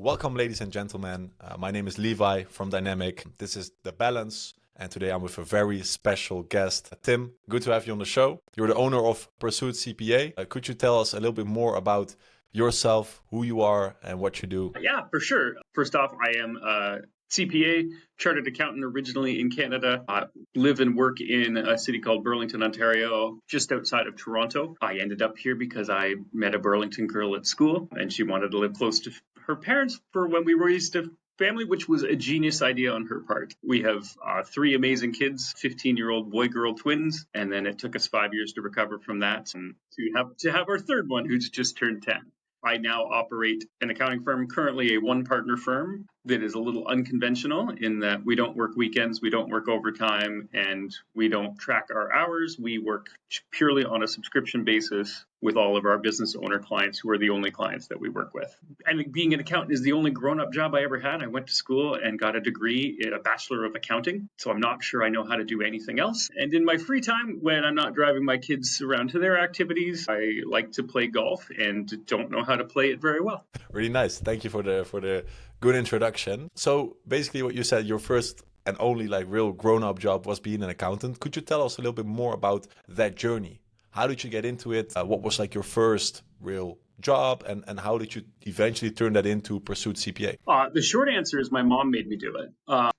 Welcome, ladies and gentlemen. My name is Levi from Dynamic. This is The Balance, and today I'm with a very special guest, Tim. Good to have you on the show. You're the owner of Pursuit CPA. Could you tell us a little bit more about yourself, who you are, and what you do? Yeah, for sure. First off, I am a CPA, chartered accountant originally in Canada. I live and work in a city called Burlington, Ontario, just outside of Toronto. I ended up here because I met a Burlington girl at school, and she wanted to live close to her parents for when we raised a family, which was a genius idea on her part. We have three amazing kids, 15-year-old boy-girl twins, and then it took us 5 years to recover from that and to have our third one who's just turned 10. I now operate an accounting firm, currently a one-partner firm that is a little unconventional in that we don't work weekends, we don't work overtime, and we don't track our hours. We work purely on a subscription basis with all of our business owner clients who are the only clients that we work with. And being an accountant is the only grown-up job I ever had. I went to school and got a degree in a Bachelor of Accounting, so I'm not sure I know how to do anything else. And in my free time, when I'm not driving my kids around to their activities, I like to play golf and don't know how to play it very well. Really nice. Thank you for the good introduction. So basically what you said, your first and only real grown-up job was being an accountant. Could you tell us a little bit more about that journey? How did you get into it? What was your first real job, and how did you eventually turn that into Pursuit CPA? The short answer is my mom made me do it.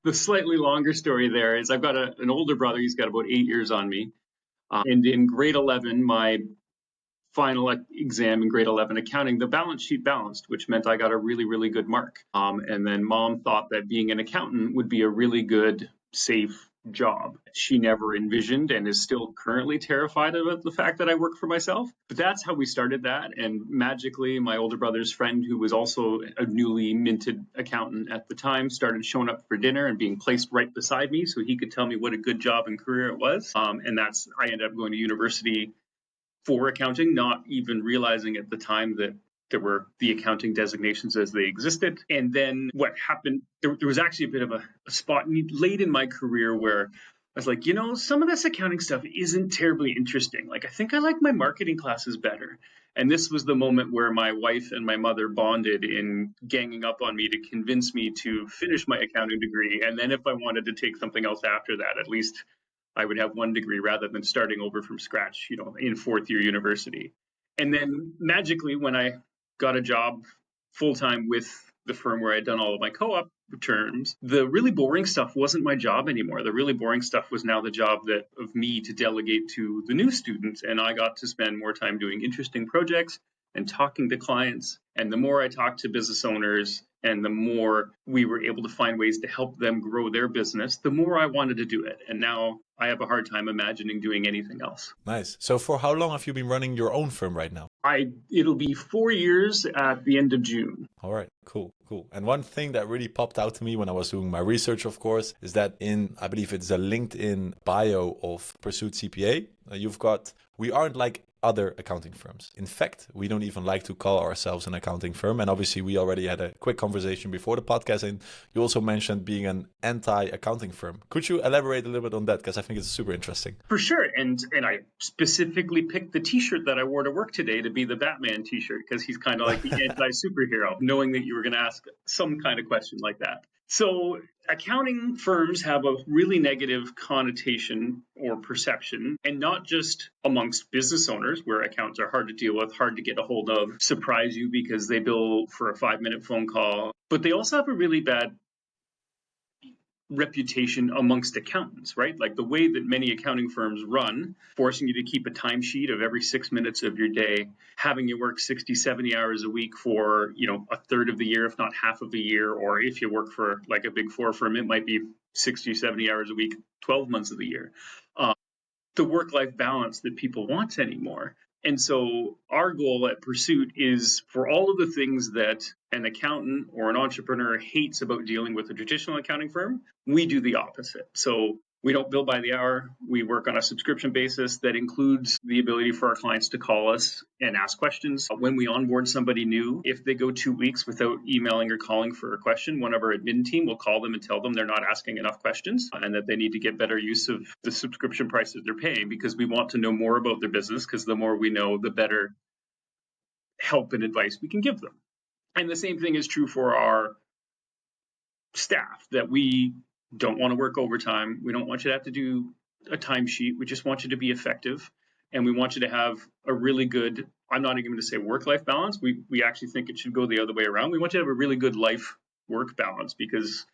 The slightly longer story there is I've got an older brother. He's got about 8 years on me. And in grade 11, my final exam in grade 11 accounting, the balance sheet balanced, which meant I got a really, really good mark. And then mom thought that being an accountant would be a really good, safe job. She never envisioned and is still currently terrified about the fact that I work for myself. But that's how we started that. And magically, my older brother's friend, who was also a newly minted accountant at the time, started showing up for dinner and being placed right beside me so he could tell me what a good job and career it was. And I ended up going to university for accounting, not even realizing at the time that there were the accounting designations as they existed. And then what happened, there was actually a bit of a spot late in my career where I was like, some of this accounting stuff isn't terribly interesting. I think I like my marketing classes better. And this was the moment where my wife and my mother bonded in ganging up on me to convince me to finish my accounting degree. And then if I wanted to take something else after that, at least I would have one degree rather than starting over from scratch, in fourth year university. And then magically, when I got a job full-time with the firm where I'd done all of my co-op terms, the really boring stuff wasn't my job anymore. The really boring stuff was now the job of me to delegate to the new students. And I got to spend more time doing interesting projects and talking to clients. And the more I talked to business owners and the more we were able to find ways to help them grow their business, the more I wanted to do it. And now I have a hard time imagining doing anything else. Nice. So for how long have you been running your own firm right now? It'll be 4 years at the end of June. All right, cool. And one thing that really popped out to me when I was doing my research, of course, is that I believe it's a LinkedIn bio of Pursuit CPA, we aren't like other accounting firms. In fact, we don't even like to call ourselves an accounting firm. And obviously, we already had a quick conversation before the podcast. And you also mentioned being an anti-accounting firm. Could you elaborate a little bit on that? Because I think it's super interesting. For sure. And I specifically picked the t-shirt that I wore to work today to be the Batman t-shirt, because he's kind of like the anti-superhero, knowing that you were going to ask some kind of question like that. So accounting firms have a really negative connotation or perception, and not just amongst business owners where accounts are hard to deal with, hard to get a hold of, surprise you because they bill for a 5-minute phone call, but they also have a really bad reputation amongst accountants, right? Like the way that many accounting firms run, forcing you to keep a timesheet of every 6 minutes of your day, having you work 60, 70 hours a week for, a third of the year, if not half of the year, or if you work for like a big four firm, it might be 60, 70 hours a week, 12 months of the year. The work-life balance that people want anymore. And so our goal at Pursuit is for all of the things that an accountant or an entrepreneur hates about dealing with a traditional accounting firm, we do the opposite. So we don't bill by the hour. We work on a subscription basis that includes the ability for our clients to call us and ask questions. When we onboard somebody new, if they go 2 weeks without emailing or calling for a question, one of our admin team will call them and tell them they're not asking enough questions and that they need to get better use of the subscription prices they're paying, because we want to know more about their business, because the more we know, the better help and advice we can give them. And the same thing is true for our staff, that we don't want to work overtime. We don't want you to have to do a timesheet. We just want you to be effective. And we want you to have a really good, I'm not even going to say work-life balance. We actually think it should go the other way around. We want you to have a really good life-work balance, because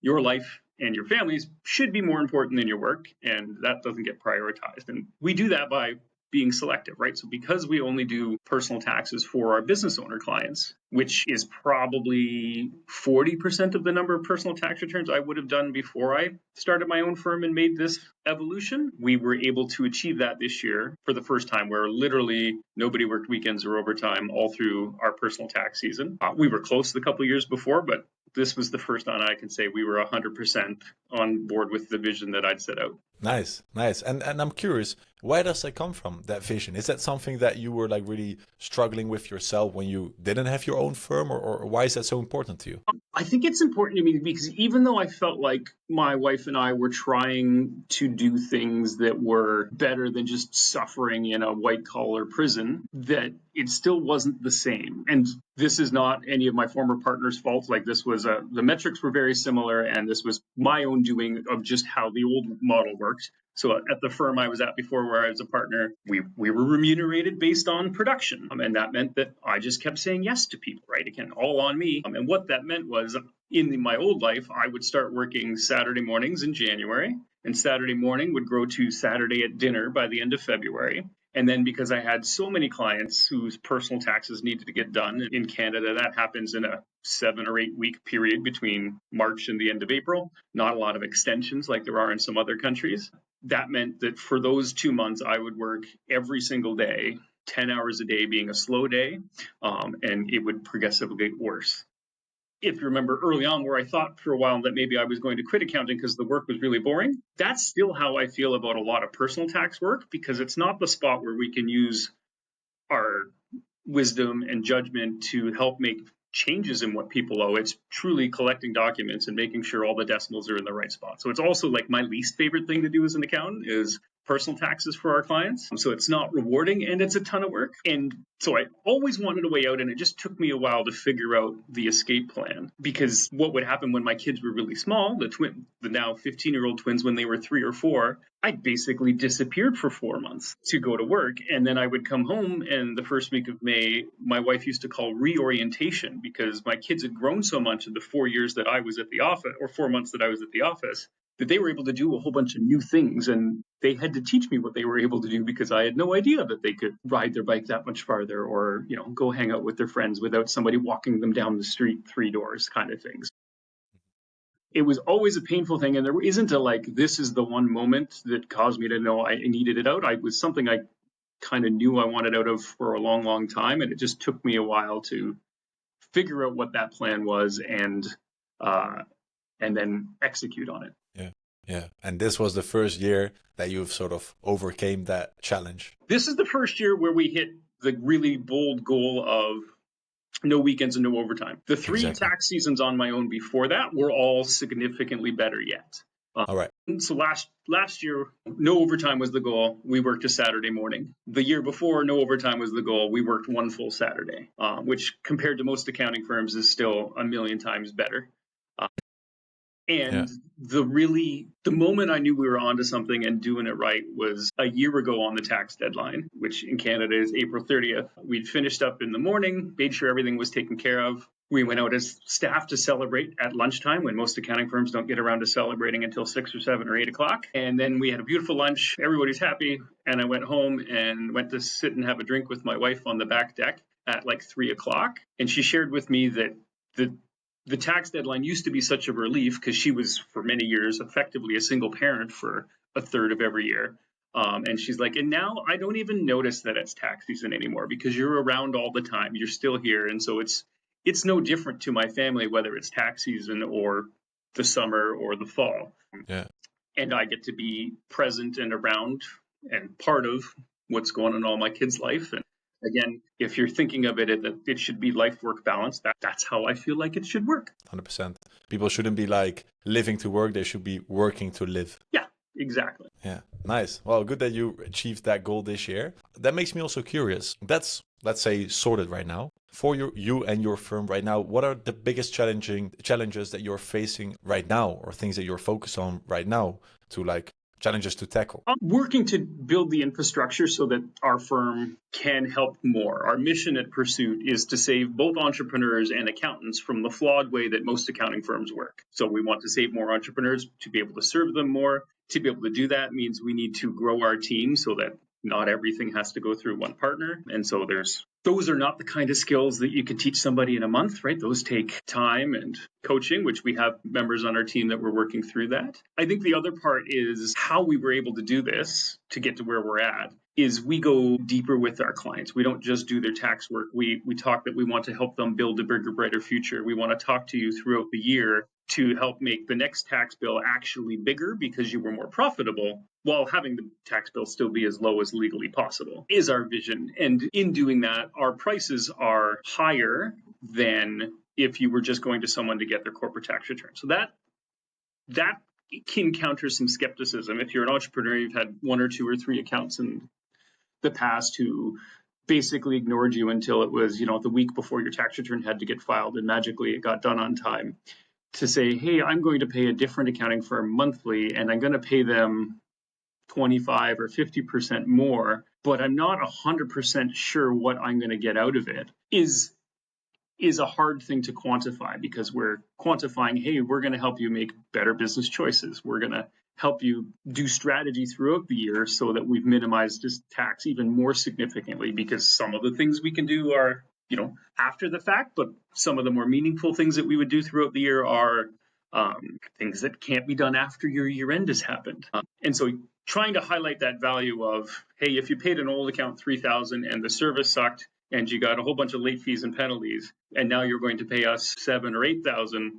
your life and your families should be more important than your work, and that doesn't get prioritized. And we do that by being selective, right? So because we only do personal taxes for our business owner clients, which is probably 40% of the number of personal tax returns I would have done before I started my own firm and made this evolution, we were able to achieve that this year for the first time, where literally nobody worked weekends or overtime all through our personal tax season. We were close a couple of years before, but this was the first time I can say we were 100% on board with the vision that I'd set out. Nice, nice. And I'm curious, where does that come from, that vision? Is that something that you were like really struggling with yourself when you didn't have your own firm, or why is that so important to you? I think it's important to me because even though I felt like my wife and I were trying to do things that were better than just suffering in a white collar prison, that it still wasn't the same. And this is not any of my former partners' fault. Like, this was the metrics were very similar, and this was my own doing of just how the old model worked. So at the firm I was at before, where I was a partner, we were remunerated based on production. And that meant that I just kept saying yes to people, right? Again, all on me. And what that meant was, in my old life, I would start working Saturday mornings in January, and Saturday morning would grow to Saturday at dinner by the end of February. And then, because I had so many clients whose personal taxes needed to get done in Canada, that happens in a 7 or 8 week period between March and the end of April. Not a lot of extensions like there are in some other countries. That meant that for those 2 months, I would work every single day, 10 hours a day being a slow day, and it would progressively get worse. If you remember early on, where I thought for a while that maybe I was going to quit accounting because the work was really boring, that's still how I feel about a lot of personal tax work, because it's not the spot where we can use our wisdom and judgment to help make changes in what people owe. It's truly collecting documents and making sure all the decimals are in the right spot. So it's also like my least favorite thing to do as an accountant is personal taxes for our clients. So it's not rewarding, and it's a ton of work. And so I always wanted a way out, and it just took me a while to figure out the escape plan, because what would happen when my kids were really small, the now 15-year-old twins, when they were 3 or 4, I basically disappeared for 4 months to go to work. And then I would come home, and the first week of May, my wife used to call reorientation, because my kids had grown so much in the 4 years that I was at the office, or 4 months that I was at the office, that they were able to do a whole bunch of new things, and they had to teach me what they were able to do, because I had no idea that they could ride their bike that much farther, or, go hang out with their friends without somebody walking them down the street 3 doors, kind of things. It was always a painful thing, and there isn't this is the one moment that caused me to know I needed it out. It was something I kind of knew I wanted out of for a long, long time, and it just took me a while to figure out what that plan was, and then execute on it. Yeah. And this was the first year that you've sort of overcame that challenge. This is the first year where we hit the really bold goal of no weekends and no overtime. The 3 tax seasons on my own before that were all significantly better yet. All right. So last year, no overtime was the goal. We worked a Saturday morning. The year before, no overtime was the goal. We worked 1 full Saturday, which compared to most accounting firms is still a million times better. The moment I knew we were onto something and doing it right was a year ago on the tax deadline, which in Canada is April 30th. We'd finished up in the morning, made sure everything was taken care of. We went out as staff to celebrate at lunchtime, when most accounting firms don't get around to celebrating until 6 or 7 or 8 o'clock. And then we had a beautiful lunch. Everybody's happy. And I went home and went to sit and have a drink with my wife on the back deck at 3 o'clock. And she shared with me that the tax deadline used to be such a relief, because she was, for many years, effectively a single parent for a third of every year. And she's like, and now I don't even notice that it's tax season anymore, because you're around all the time. You're still here. And so it's no different to my family, whether it's tax season or the summer or the fall. Yeah. And I get to be present and around and part of what's going on in all my kids' life. And again, if you're thinking of it, it should be life-work balance. That's how I feel like it should work. 100%. People shouldn't be living to work. They should be working to live. Yeah, exactly. Yeah, nice. Well, good that you achieved that goal this year. That makes me also curious. That's, let's say, sorted right now. For you and your firm right now, what are the biggest challenges that you're facing right now, or things that you're focused on right now to like challenges to tackle? I'm working to build the infrastructure so that our firm can help more. Our mission at Pursuit is to save both entrepreneurs and accountants from the flawed way that most accounting firms work. So we want to save more entrepreneurs to be able to serve them more. To be able to do that means we need to grow our team so that not everything has to go through one partner. And so those are not the kind of skills that you can teach somebody in a month, right? Those take time and coaching, which we have members on our team that were working through that. I think the other part is how we were able to do this to get to where we're at is we go deeper with our clients. We don't just do their tax work. We talk that we want to help them build a bigger, brighter future. We want to talk to you throughout the year to help make the next tax bill actually bigger because you were more profitable, while having the tax bill still be as low as legally possible, is our vision. And in doing that, our prices are higher than if you were just going to someone to get their corporate tax return. So that can counter some skepticism. If you're an entrepreneur, you've had one or two or three accountants in the past who basically ignored you until it was, the week before your tax return had to get filed, and magically it got done on time. To say, hey, I'm going to pay a different accounting firm monthly, and I'm going to pay them 25 or 50% more, but I'm not 100% sure what I'm going to get out of it, is a hard thing to quantify, because we're quantifying, hey, we're going to help you make better business choices. We're going to help you do strategy throughout the year so that we've minimized this tax even more significantly, because some of the things we can do are after the fact, but some of the more meaningful things that we would do throughout the year are things that can't be done after your year end has happened. And so trying to highlight that value of, hey, if you paid an old account $3,000 and the service sucked and you got a whole bunch of late fees and penalties, and now you're going to pay us $7,000 or $8,000,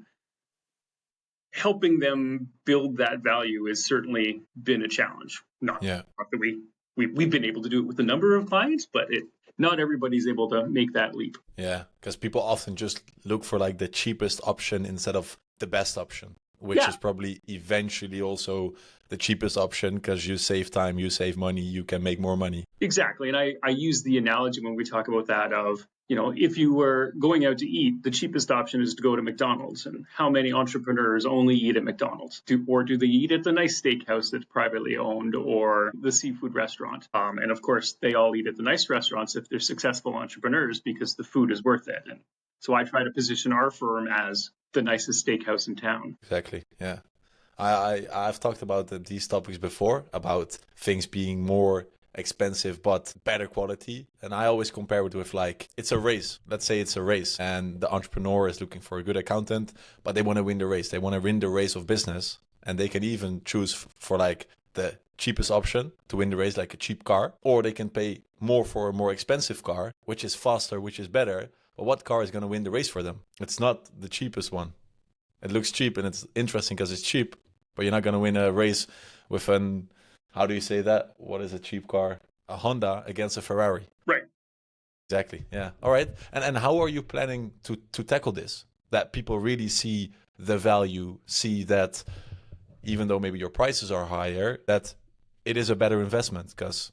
helping them build that value has certainly been a challenge. Not that we've been able to do it with a number of clients, but not everybody's able to make that leap. Yeah, because people often just look for like the cheapest option instead of the best option, which is probably eventually also the cheapest option, because you save time, you save money, you can make more money. Exactly. And I use the analogy when we talk about that of, if you were going out to eat, the cheapest option is to go to McDonald's. And how many entrepreneurs only eat at McDonald's? Do they eat at the nice steakhouse that's privately owned, or the seafood restaurant? And of course, they all eat at the nice restaurants if they're successful entrepreneurs, because the food is worth it. And so I try to position our firm as the nicest steakhouse in town. Exactly. Yeah. I've talked about these topics before, about things being more expensive but better quality, and I always compare it with like, it's a race. Let's say it's a race and the entrepreneur is looking for a good accountant, but they want to win the race. They want to win the race of business, and they can even choose for like the cheapest option to win the race, like a cheap car, or they can pay more for a more expensive car, which is faster, which is better. But what car is going to win the race for them? It's not the cheapest one. It looks cheap and it's interesting because it's cheap, but you're not going to win a race with how do you say that? What is a cheap car? A Honda against a Ferrari. Right. Exactly. Yeah. All right. And how are you planning to tackle this? That people really see the value, see that even though maybe your prices are higher, that it is a better investment because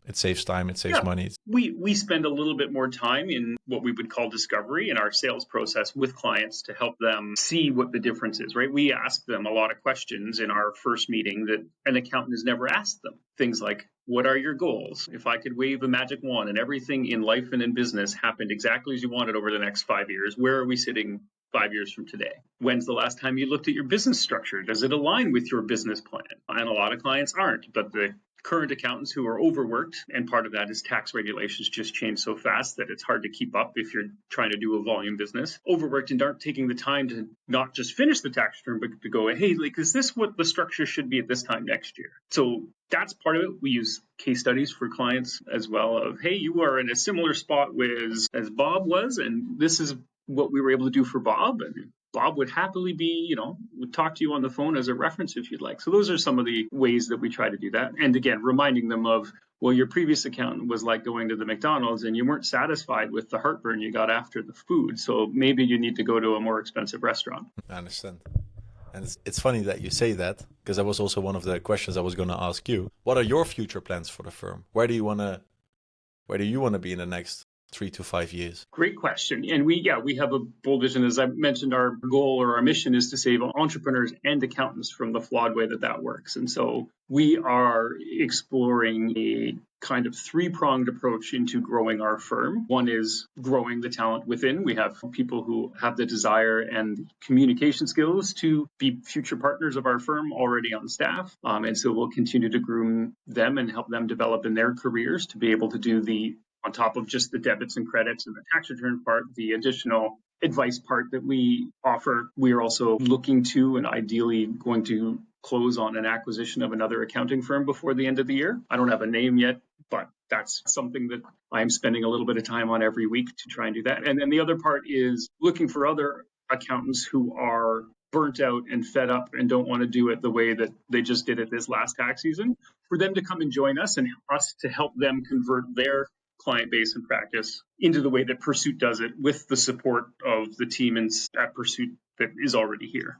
it saves time, it saves money. We spend a little bit more time in what we would call discovery in our sales process with clients to help them see what the difference is, right? We ask them a lot of questions in our first meeting that an accountant has never asked them. Things like, what are your goals? If I could wave a magic wand and everything in life and in business happened exactly as you wanted over the next 5 years, where are we sitting 5 years from today? When's the last time you looked at your business structure? Does it align with your business plan? And a lot of clients aren't, but the current accountants who are overworked, and part of that is tax regulations just change so fast that it's hard to keep up if you're trying to do a volume business, overworked and aren't taking the time to not just finish the tax return, but to go, hey, like, is this what the structure should be at this time next year? So that's part of it. We use case studies for clients as well of, hey, you are in a similar spot as Bob was, and this is what we were able to do for Bob, and Bob would happily be, would talk to you on the phone as a reference if you'd like. So those are some of the ways that we try to do that. And again, reminding them of, well, your previous accountant was like going to the McDonald's and you weren't satisfied with the heartburn you got after the food. So maybe you need to go to a more expensive restaurant. I understand. And it's funny that you say that, because that was also one of the questions I was going to ask you. What are your future plans for the firm? Where do you want to be in the next 3 to 5 years? Great question. And we have a bold vision. As I mentioned, our goal or our mission is to save entrepreneurs and accountants from the flawed way that works. And so we are exploring a kind of three-pronged approach into growing our firm. One is growing the talent within. We have people who have the desire and communication skills to be future partners of our firm already on staff. And so we'll continue to groom them and help them develop in their careers to be able to do on top of just the debits and credits and the tax return part, the additional advice part that we offer. We are also looking to and ideally going to close on an acquisition of another accounting firm before the end of the year. I don't have a name yet, but that's something that I'm spending a little bit of time on every week to try and do that. And then the other part is looking for other accountants who are burnt out and fed up and don't want to do it the way that they just did it this last tax season, for them to come and join us and us to help them convert their client base and practice into the way that Pursuit does it with the support of the team at Pursuit that is already here.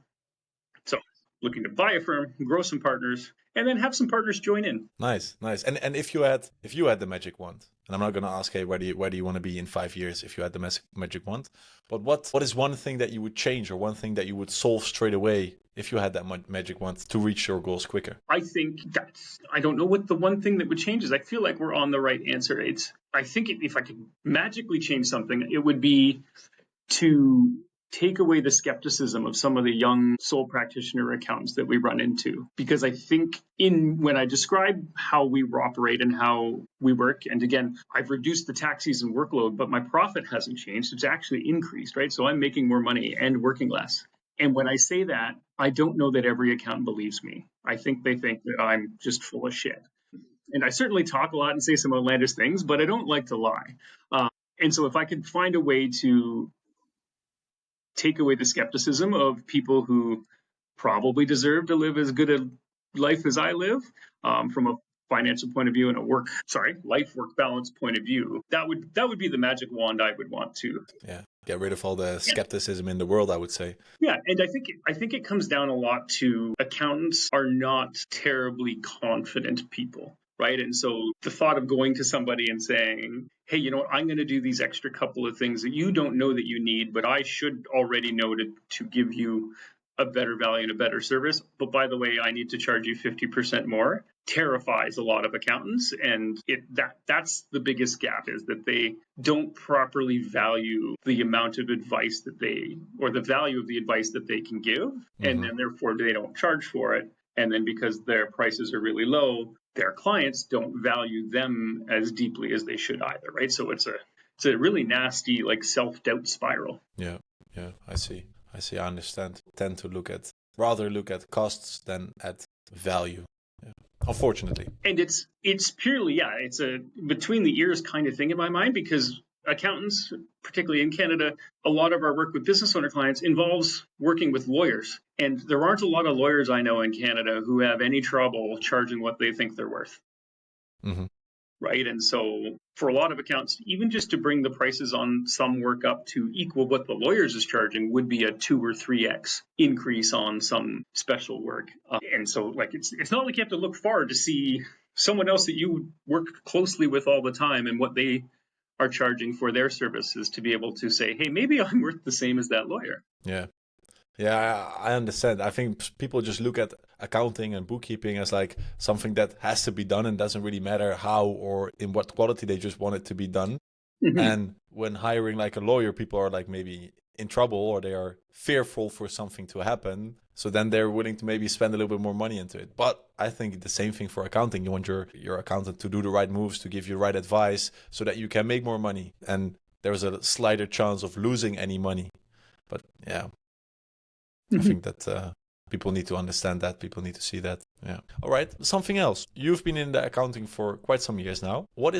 So looking to buy a firm, grow some partners, and then have some partners join in. Nice. And if you had the magic wand, and I'm not going to ask, hey, where do you want to be in 5 years if you had the magic wand? But what is one thing that you would change or one thing that you would solve straight away if you had that magic wand to reach your goals quicker? I think I don't know what the one thing that would change is. I feel like we're on the right answer. I think if I could magically change something, it would be to take away the skepticism of some of the young sole practitioner accountants that we run into. Because I think when I describe how we operate and how we work, and again, I've reduced the tax season workload, but my profit hasn't changed. It's actually increased, right? So I'm making more money and working less. And when I say that, I don't know that every accountant believes me. I think they think that I'm just full of shit. And I certainly talk a lot and say some outlandish things, but I don't like to lie. And so if I could find a way to take away the skepticism of people who probably deserve to live as good a life as I live, from a financial point of view and life-work balance point of view, that would be the magic wand I would want to. Yeah, get rid of all the skepticism in the world, I would say. Yeah, and I think it comes down a lot to accountants are not terribly confident people. Right. And so the thought of going to somebody and saying, hey, you know what, I'm going to do these extra couple of things that you don't know that you need, but I should already know to give you a better value and a better service. But by the way, I need to charge you 50% more, terrifies a lot of accountants. And that's the biggest gap, is that they don't properly value the amount of advice or the value of the advice that they can give. Mm-hmm. And then therefore they don't charge for it. And then because their prices are really low, their clients don't value them as deeply as they should either, right? So it's a really nasty, like, self-doubt spiral. Yeah, I see. I understand. Tend to rather look at costs than at value. Yeah. Unfortunately. And it's purely, it's a between the ears kind of thing in my mind, because accountants, particularly in Canada, a lot of our work with business owner clients involves working with lawyers. And there aren't a lot of lawyers I know in Canada who have any trouble charging what they think they're worth. Mm-hmm. Right. And so for a lot of accountants, even just to bring the prices on some work up to equal what the lawyers is charging would be a 2 or 3x increase on some special work. And so, like, it's not like you have to look far to see someone else that you work closely with all the time and what they are charging for their services to be able to say, hey, maybe I'm worth the same as that lawyer. Yeah, I understand. I think people just look at accounting and bookkeeping as like something that has to be done and doesn't really matter how or in what quality, they just want it to be done. Mm-hmm. And when hiring like a lawyer, people are like maybe in trouble or they are fearful for something to happen. So then they're willing to maybe spend a little bit more money into it. But I think the same thing for accounting. You want your accountant to do the right moves, to give you the right advice so that you can make more money. And there's a slighter chance of losing any money. But yeah. I think that people need to understand that. People need to see that. Yeah. All right. Something else. You've been in the accounting for quite some years now. What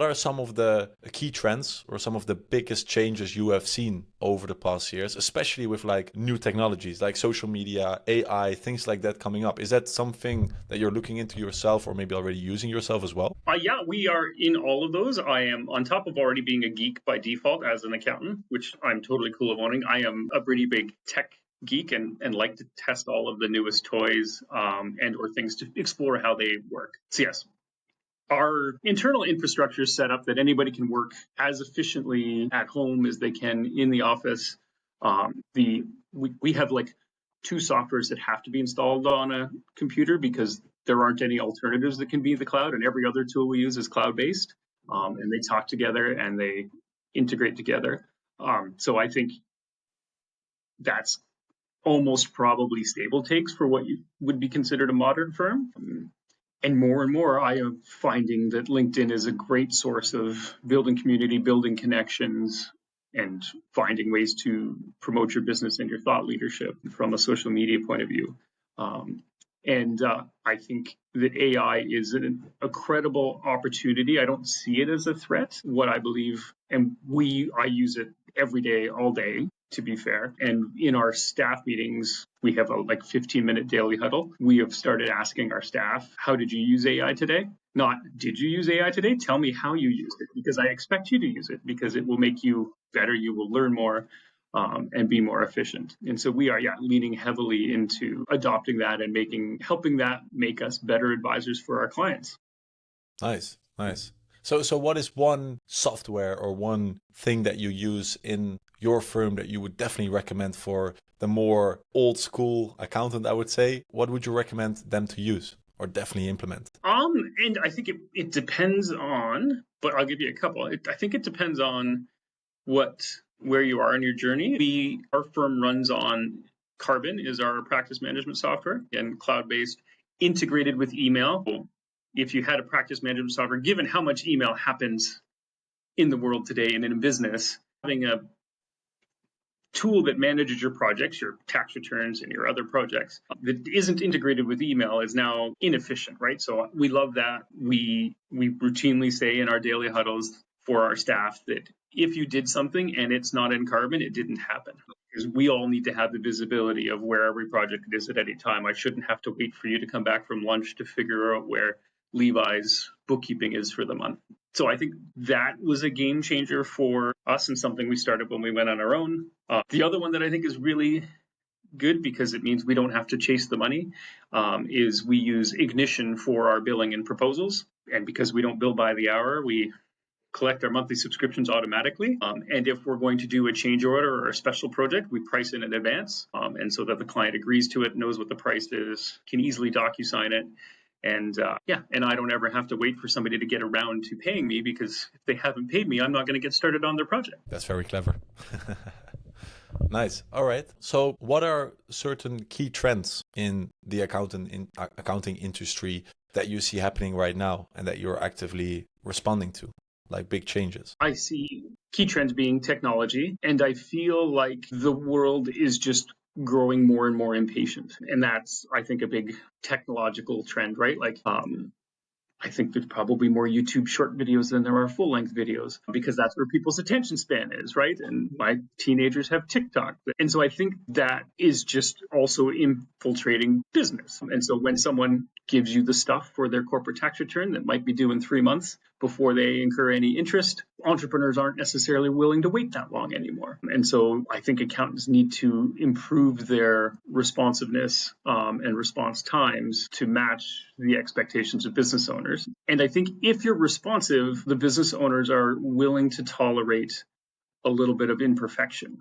are some of the key trends or some of the biggest changes you have seen over the past years, especially with like new technologies like social media, AI, things like that coming up? Is that something that you're looking into yourself or maybe already using yourself as well? Yeah, we are in all of those. I am, on top of already being a geek by default as an accountant, which I'm totally cool of owning, I am a pretty big tech geek and like to test all of the newest toys and or things to explore how they work. So yes, Our internal infrastructure is set up that anybody can work as efficiently at home as they can in the office. We have like two softwares that have to be installed on a computer because there aren't any alternatives that can be the cloud, and every other tool we use is cloud-based, and they talk together and they integrate together. So I think that's almost probably stable takes for what you would be considered a modern firm. And more, I am finding that LinkedIn is a great source of building community, building connections, and finding ways to promote your business and your thought leadership from a social media point of view. And I think that AI is a credible opportunity. I don't see it as a threat. What I believe, and I use it every day, all day, to be fair. And in our staff meetings, we have a 15-minute daily huddle. We have started asking our staff, how did you use AI today? Not, did you use AI today? Tell me how you used it, because I expect you to use it, because it will make you better. You will learn more. And be more efficient. And so we are, leaning heavily into adopting that and helping that make us better advisors for our clients. Nice. So what is one software or one thing that you use in your firm that you would definitely recommend for the more old school accountant, I would say? What would you recommend them to use or definitely implement? And I think it depends on, but I'll give you a couple. I think it depends on where you are in your journey. Our firm runs on Carbon, is our practice management software, and cloud-based, integrated with email. If you had a practice management software, given how much email happens in the world today and in a business, having a tool that manages your projects, your tax returns and your other projects, that isn't integrated with email is now inefficient, right? So we love that. We routinely say in our daily huddles for our staff that if you did something and it's not in Carbon, it didn't happen. Because we all need to have the visibility of where every project is at any time. I shouldn't have to wait for you to come back from lunch to figure out where Levi's bookkeeping is for the month. So I think that was a game changer for us and something we started when we went on our own. The other one that I think is really good, because it means we don't have to chase the money, is we use Ignition for our billing and proposals. And because we don't bill by the hour, we collect our monthly subscriptions automatically. And if we're going to do a change order or a special project, we price it in advance. And so that the client agrees to it, knows what the price is, can easily DocuSign it. And and I don't ever have to wait for somebody to get around to paying me, because if they haven't paid me, I'm not going to get started on their project. That's very clever. Nice. All right. So what are certain key trends in the accounting industry that you see happening right now and that you're actively responding to, like big changes? I see key trends being technology, and I feel like the world is just growing more and more impatient. And that's, I think, a big technological trend, right? I think there's probably more YouTube short videos than there are full-length videos, because that's where people's attention span is, right? And my teenagers have TikTok. And so I think that is just also infiltrating business. And so when someone gives you the stuff for their corporate tax return that might be due in 3 months before they incur any interest, entrepreneurs aren't necessarily willing to wait that long anymore. And so I think accountants need to improve their responsiveness and response times to match the expectations of business owners. And I think if you're responsive, the business owners are willing to tolerate a little bit of imperfection.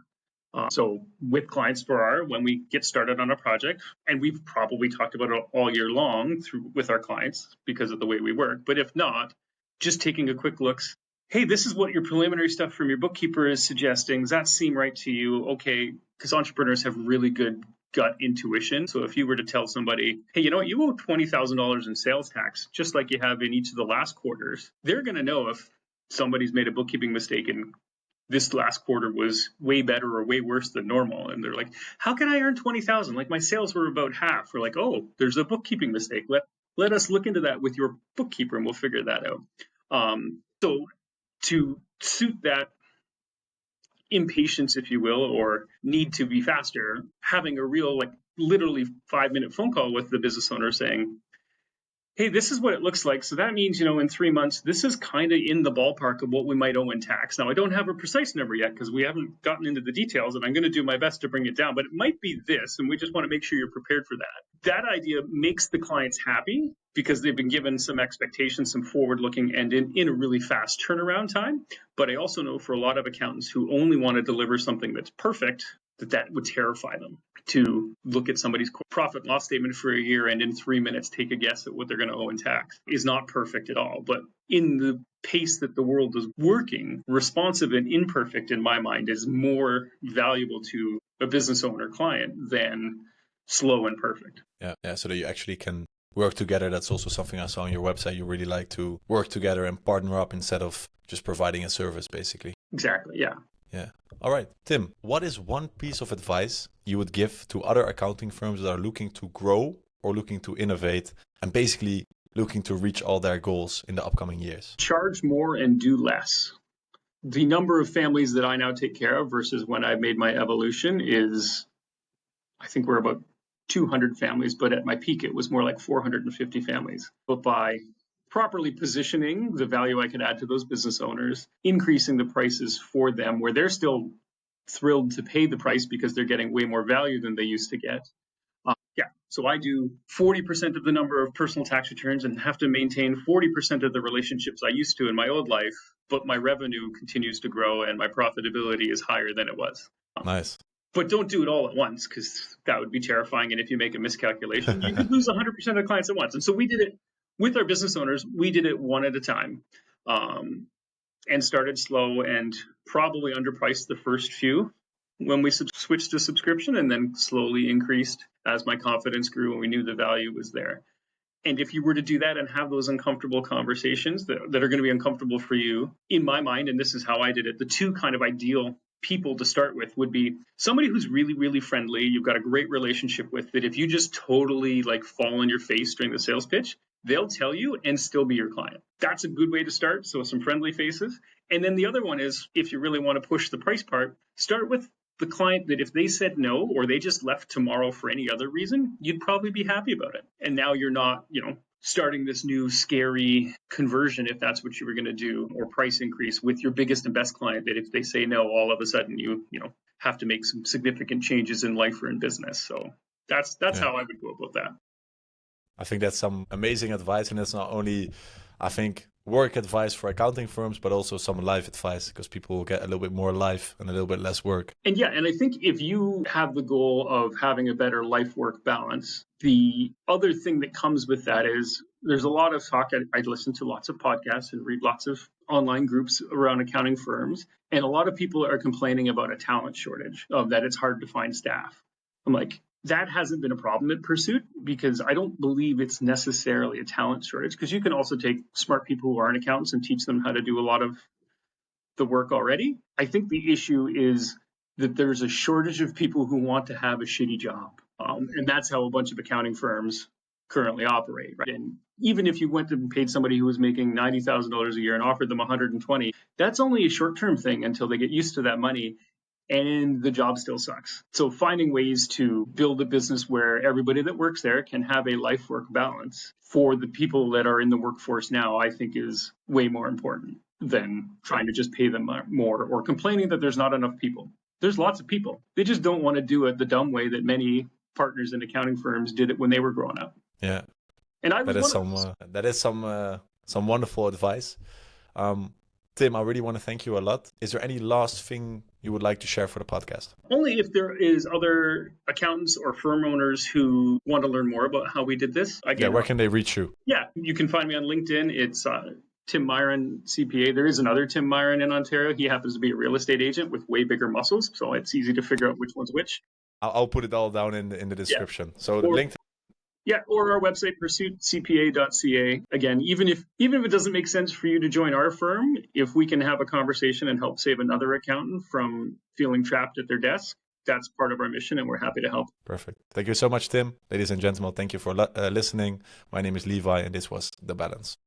So with clients when we get started on a project, and we've probably talked about it all year long with our clients because of the way we work, but if not, just taking a quick look. Hey, this is what your preliminary stuff from your bookkeeper is suggesting. Does that seem right to you? Okay, because entrepreneurs have really good gut intuition. So if you were to tell somebody, hey, you know what, you owe $20,000 in sales tax, just like you have in each of the last quarters, they're going to know if somebody's made a bookkeeping mistake and this last quarter was way better or way worse than normal. And they're like, how can I earn 20,000? Like my sales were about half. We're like, oh, there's a bookkeeping mistake. Let us look into that with your bookkeeper and we'll figure that out. So to suit that impatience, if you will, or need to be faster, having a real, literally 5-minute phone call with the business owner saying, hey, this is what it looks like. So that means, in 3 months, this is kind of in the ballpark of what we might owe in tax. Now, I don't have a precise number yet because we haven't gotten into the details, and I'm going to do my best to bring it down, but it might be this, and we just want to make sure you're prepared for that. That idea makes the clients happy because they've been given some expectations, some forward-looking, and in a really fast turnaround time. But I also know for a lot of accountants who only want to deliver something that's perfect, that would terrify them to look at somebody's profit and loss statement for a year and in 3 minutes take a guess at what they're going to owe in tax is not perfect at all. But in the pace that the world is working, responsive and imperfect, in my mind, is more valuable to a business owner client than slow and perfect. Yeah. So that you actually can work together. That's also something I saw on your website. You really like to work together and partner up instead of just providing a service, basically. Exactly. Yeah. Yeah. All right, Tim, what is one piece of advice you would give to other accounting firms that are looking to grow or looking to innovate and basically looking to reach all their goals in the upcoming years? Charge more and do less. The number of families that I now take care of versus when I made my evolution is, I think we're about 200 families, but at my peak, it was more like 450 families. But by properly positioning the value I could add to those business owners, increasing the prices for them where they're still thrilled to pay the price because they're getting way more value than they used to get. So I do 40% of the number of personal tax returns and have to maintain 40% of the relationships I used to in my old life, but my revenue continues to grow and my profitability is higher than it was. Nice. But don't do it all at once because that would be terrifying. And if you make a miscalculation, you could lose 100% of the clients at once. And so we did it with our business owners. We did it one at a time and started slow and probably underpriced the first few when we switched to subscription, and then slowly increased as my confidence grew and we knew the value was there. And if you were to do that and have those uncomfortable conversations that are going to be uncomfortable for you, in my mind, and this is how I did it, the two kind of ideal people to start with would be somebody who's really, really friendly, you've got a great relationship with, that if you just totally fall on your face during the sales pitch, they'll tell you and still be your client. That's a good way to start. So some friendly faces. And then the other one is, if you really want to push the price part, start with the client that if they said no or they just left tomorrow for any other reason, you'd probably be happy about it. And now you're not, starting this new scary conversion, if that's what you were going to do, or price increase with your biggest and best client, that if they say no, all of a sudden you have to make some significant changes in life or in business. So that's how I would go about that. I think that's some amazing advice, and it's not only, I think, work advice for accounting firms, but also some life advice, because people will get a little bit more life and a little bit less work. And I think if you have the goal of having a better life-work balance, the other thing that comes with that is there's a lot of talk. I listen to lots of podcasts and read lots of online groups around accounting firms, and a lot of people are complaining about a talent shortage, of that it's hard to find staff. I'm like, that hasn't been a problem at Pursuit, because I don't believe it's necessarily a talent shortage, because you can also take smart people who aren't accountants and teach them how to do a lot of the work already. I think the issue is that there's a shortage of people who want to have a shitty job. And that's how a bunch of accounting firms currently operate, right? And even if you went and paid somebody who was making $90,000 a year and offered them 120, that's only a short-term thing until they get used to that money, and the job still sucks. So finding ways to build a business where everybody that works there can have a life-work balance for the people that are in the workforce now, I think is way more important than trying to just pay them more or complaining that there's not enough people. There's lots of people. They just don't want to do it the dumb way that many partners in accounting firms did it when they were growing up. Yeah. And I was that is some wonderful advice. Tim, I really want to thank you a lot. Is there any last thing you would like to share for the podcast? Only if there is other accountants or firm owners who want to learn more about how we did this. Again, where can they reach you? Yeah, you can find me on LinkedIn. It's Tim Miron CPA. There is another Tim Miron in Ontario. He happens to be a real estate agent with way bigger muscles, so it's easy to figure out which one's which. I'll put it all down in the description. Yeah. So LinkedIn. Yeah, or our website, pursuitcpa.ca. Again, even if it doesn't make sense for you to join our firm, if we can have a conversation and help save another accountant from feeling trapped at their desk, that's part of our mission, and we're happy to help. Perfect. Thank you so much, Tim. Ladies and gentlemen, thank you for listening. My name is Levi, and this was The Balance.